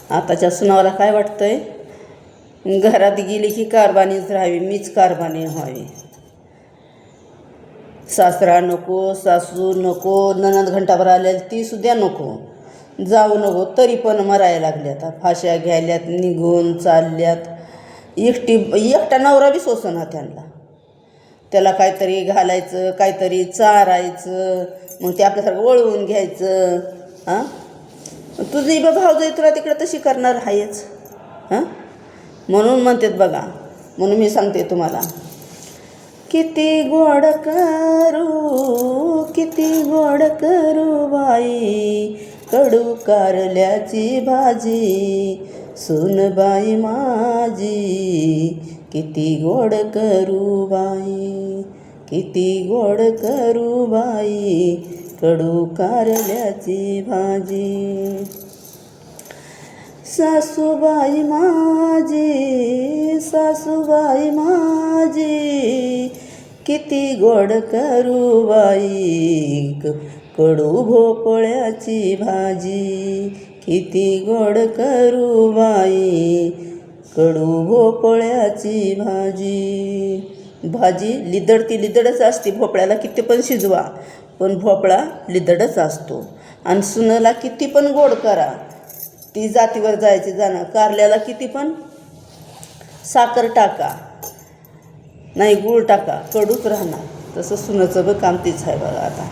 आताच्या सुनावाला काय वाटतंय, घरात गेली की कारभानीच राहावी, मीच कारभानी व्हावी. सासरा नको, सासू नको, नणंद घंटाभर आलेली ती सुद्धा नको, जाऊ नको तरी पण मरायला लागल्यात. फाश्या घ्यायल्यात, निघून चालल्यात. एकटा नवरा बी सोसना त्यांना. त्याला काहीतरी घालायचं, काहीतरी चारायचं, मग ते आपल्यासारखं वळवून घ्यायचं. हां, तुझी भावजाई तुला तिकडे तशी करणार आहेच. हां, म्हणून म्हणतात बघा, म्हणून मी सांगते तुम्हाला, किती गोड करू, किती गोड करू बाई, कडू कारल्याची भाजी, सूनबाई माझी. किती गोड करू बाई, किती गोड करू बाई, कडू कारल्याची भाजी. सासूबाई माझी, सासूबाई माझी, किती गोड करू बाई, कडू भोपळ्याची भाजी. किती गोड करू बाई, कडू भोपळ्याची भाजी. भाजी लिदडती लिदडच असते. भोपळ्याला किती पण शिजवा, पण भोपळा लिदडच असतो. आणि सुनेला किती पण गोड करा, ती जातीवर जायची जाणं. कारल्याला किती पण साखर टाका, नाही गूळ टाका, कडूच राहणार. तसं सुनेचं बी काम तीच आहे बघा. आता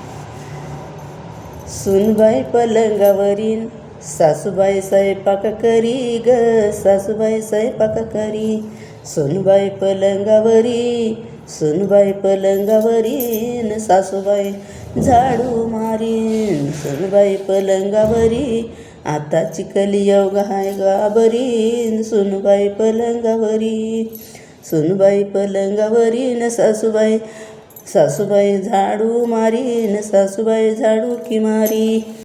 सूनबाई पलंगावरील, सासूबाई स्वयंपाक करी ग, सासूबाई स्वयंपाक करी. सूनबाई पलंगावरी, सूनबाई पलंगावरीन, सासूबाई झाडू मारीन. सूनबाई पलंगावरी, आता कलियुग हाय गाबरीन. सूनबाई पलंगावरी, सूनबाई पलंगावरीन, सासूबाई, सासूबाई झाडू मारीन, सासूबाई झाडू की मारी.